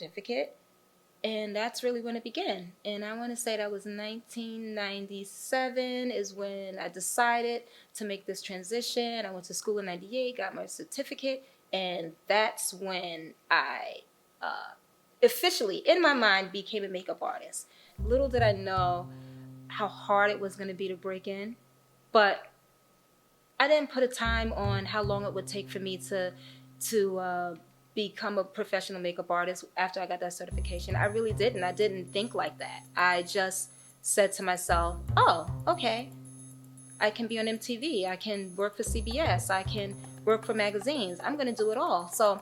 certificate. And that's really when it began. And I want to say that was 1997 is when I decided to make this transition. I went to school in 98, got my certificate, and that's when I officially, in my mind, became a makeup artist. Little did I know how hard it was going to be to break in, but I didn't put a time on how long it would take for me to become a professional makeup artist after I got that certification. I really didn't. I didn't think like that. I just said to myself, oh, okay, I can be on MTV. I can work for CBS. I can work for magazines. I'm going to do it all. So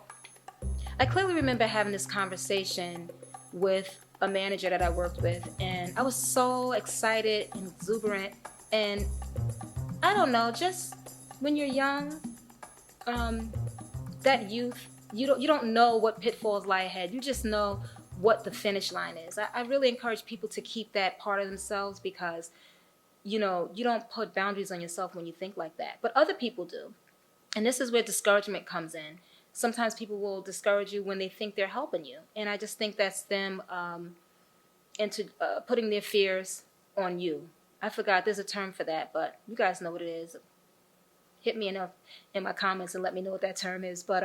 I clearly remember having this conversation with a manager that I worked with, and I was so excited and exuberant. And I don't know, just when you're young, that youth, you don't know what pitfalls lie ahead. You just know what the finish line is. I really encourage people to keep that part of themselves because, you don't put boundaries on yourself when you think like that. But other people do. And this is where discouragement comes in. Sometimes people will discourage you when they think they're helping you. And I just think that's them putting their fears on you. I forgot there's a term for that, but you guys know what it is. Hit me in my comments and let me know what that term is. But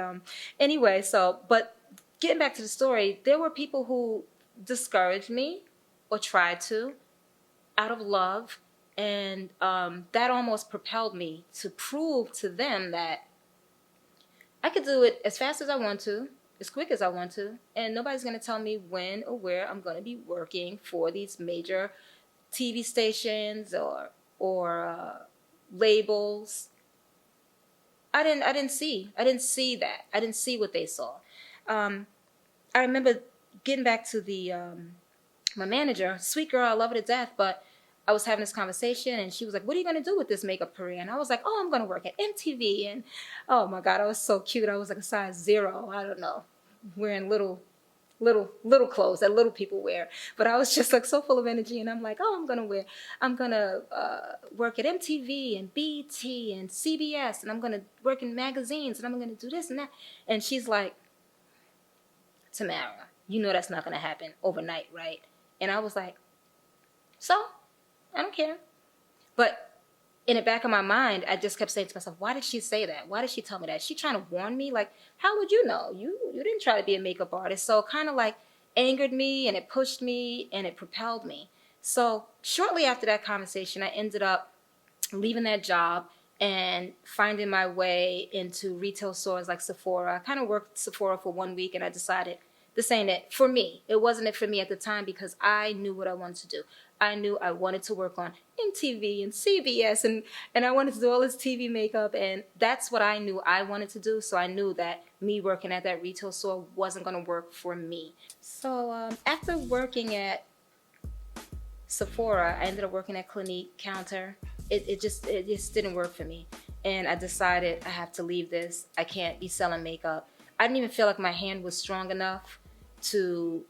anyway, but getting back to the story, there were people who discouraged me or tried to out of love. And that almost propelled me to prove to them that I could do it as fast as I want to, as quick as I want to, and nobody's going to tell me when or where I'm going to be working for these major TV stations or labels. I didn't see that. I didn't see what they saw. I remember getting back to my manager, sweet girl, I love her to death, but I was having this conversation and she was like, what are you going to do with this makeup career? And I was like, oh, I'm going to work at MTV. And oh my God, I was so cute. I was like a size 0. I don't know, wearing little clothes that little people wear. But I was just like so full of energy. And I'm like, oh, I'm going to work at MTV and BT and CBS. And I'm going to work in magazines and I'm going to do this and that. And she's like, Tamara, you know that's not going to happen overnight, right? And I was like, so? I don't care. But in the back of my mind, I just kept saying to myself, why did she say that? Why did she tell me that? Is she trying to warn me? Like, how would you know? You didn't try to be a makeup artist. So it kind of like angered me and it pushed me and it propelled me. So shortly after that conversation, I ended up leaving that job and finding my way into retail stores like Sephora. I kind of worked Sephora for 1 week and I decided this ain't it for me. It wasn't it for me at the time because I knew what I wanted to do. I knew I wanted to work on MTV and CBS and I wanted to do all this TV makeup, and that's what I knew I wanted to do. So I knew that me working at that retail store wasn't going to work for me. So after working at Sephora, I ended up working at Clinique counter. It just didn't work for me. And I decided I have to leave this. I can't be selling makeup. I didn't even feel like my hand was strong enough to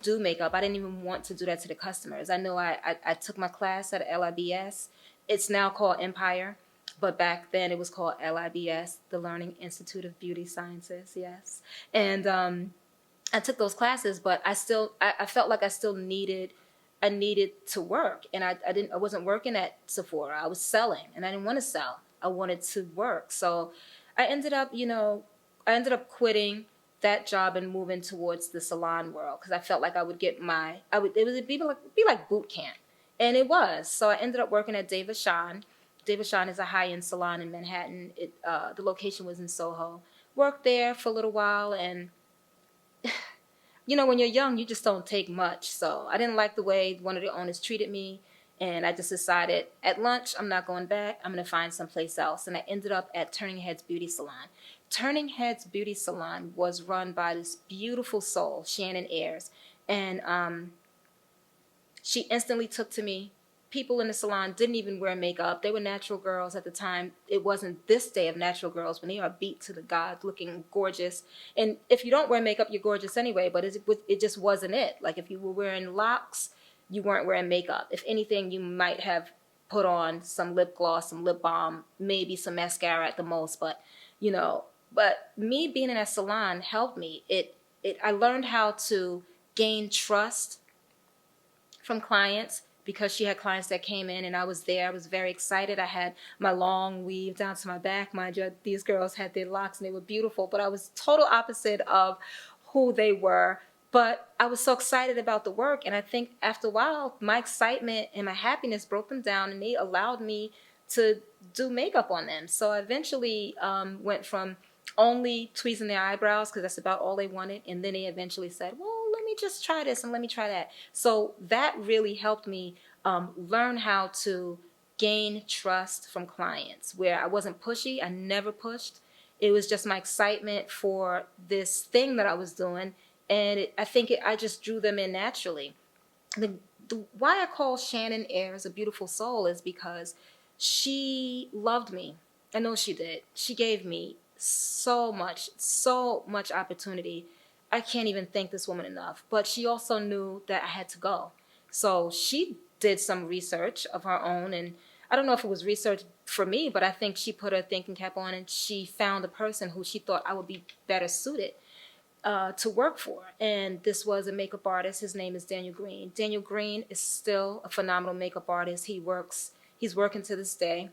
do makeup. I didn't even want to do that to the customers. I know I took my class at LIBS. It's now called Empire, but back then it was called LIBS, the Learning Institute of Beauty Sciences, yes. And I took those classes, but I felt like I needed to work, and I wasn't working at Sephora. I was selling, and I didn't want to sell. I wanted to work. So I ended up quitting that job and moving towards the salon world because I felt like I would get it would be like boot camp, and it was. So I ended up working at David Sean. David Sean is a high-end salon in Manhattan. The location was in Soho. Worked there for a little while, and when you're young, you just don't take much. So I didn't like the way one of the owners treated me, and I just decided at lunch, I'm not going back. I'm going to find someplace else, and I ended up at Turning Heads Beauty Salon. Turning Heads Beauty Salon was run by this beautiful soul, Shannon Ayers, and she instantly took to me. People in the salon didn't even wear makeup. They were natural girls at the time. It wasn't this day of natural girls when they are beat to the gods, looking gorgeous. And if you don't wear makeup, you're gorgeous anyway, but it just wasn't it. Like if you were wearing locks, you weren't wearing makeup. If anything, you might have put on some lip gloss, some lip balm, maybe some mascara at the most, but me being in that salon helped me. It I learned how to gain trust from clients because she had clients that came in and I was there. I was very excited. I had my long weave down to my back. Mind you, these girls had their locks and they were beautiful, but I was total opposite of who they were. But I was so excited about the work, and I think after a while, my excitement and my happiness broke them down, and they allowed me to do makeup on them. So I eventually went from only tweezing their eyebrows, because that's about all they wanted, and then they eventually said, well, let me just try this and let me try that. So that really helped me learn how to gain trust from clients, where I wasn't pushy. I never pushed. It was just my excitement for this thing that I was doing, and I just drew them in naturally. Why I call Shannon Ayers a beautiful soul is because she loved me. I know she did. She gave me so much opportunity. I can't even thank this woman enough. But she also knew that I had to go. So she did some research of her own, and I don't know if it was research for me, but I think she put her thinking cap on and she found a person who she thought I would be better suited to work for. And this was a makeup artist. His name is Daniel Green. Daniel Green is still a phenomenal makeup artist. He's working to this day.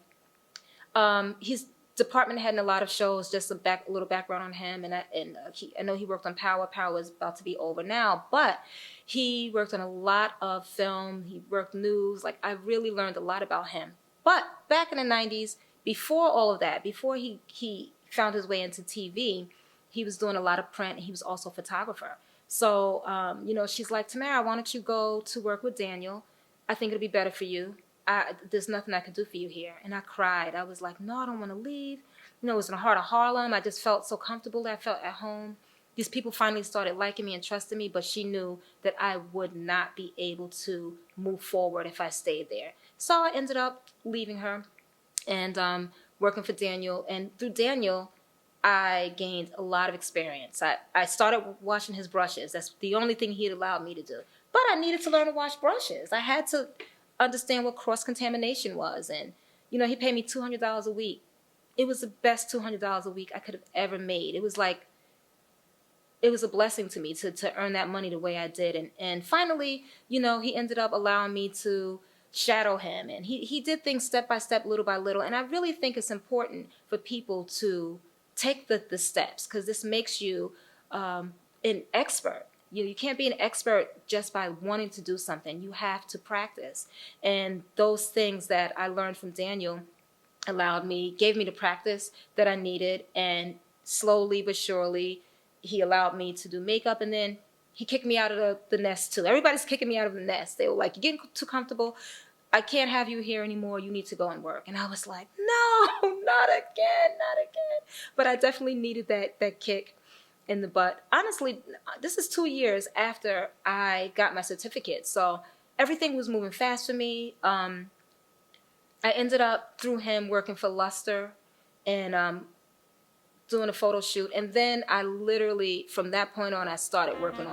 His department had in a lot of shows. Just a little background on him, and I know he worked on Power. Power is about to be over now, but he worked on a lot of film. He worked news. Like, I really learned a lot about him. But back in the 90s, before all of that, before he found his way into TV, he was doing a lot of print, and he was also a photographer. So, she's like, Tamara, why don't you go to work with Daniel? I think it'll be better for you. There's nothing I can do for you here. And I cried. I was like, no, I don't want to leave. It was in the heart of Harlem. I just felt so comfortable. I felt at home. These people finally started liking me and trusting me, but she knew that I would not be able to move forward if I stayed there. So I ended up leaving her and working for Daniel. And through Daniel, I gained a lot of experience. I started washing his brushes. That's the only thing he had allowed me to do. But I needed to learn to wash brushes. I had to understand what cross-contamination was. And, he paid me $200 a week. It was the best $200 a week I could have ever made. It was a blessing to me to earn that money the way I did. And finally, he ended up allowing me to shadow him. And he did things step by step, little by little. And I really think it's important for people to take the steps, because this makes you an expert. You can't be an expert just by wanting to do something. You have to practice. And those things that I learned from Daniel gave me the practice that I needed. And slowly but surely, he allowed me to do makeup. And then he kicked me out of the nest too. Everybody's kicking me out of the nest. They were like, you're getting too comfortable. I can't have you here anymore. You need to go and work. And I was like, no, not again, not again. But I definitely needed that kick in the butt. Honestly, this is 2 years after I got my certificate. So everything was moving fast for me. I ended up, through him, working for Luster and doing a photo shoot. And then I literally, from that point on, I started working on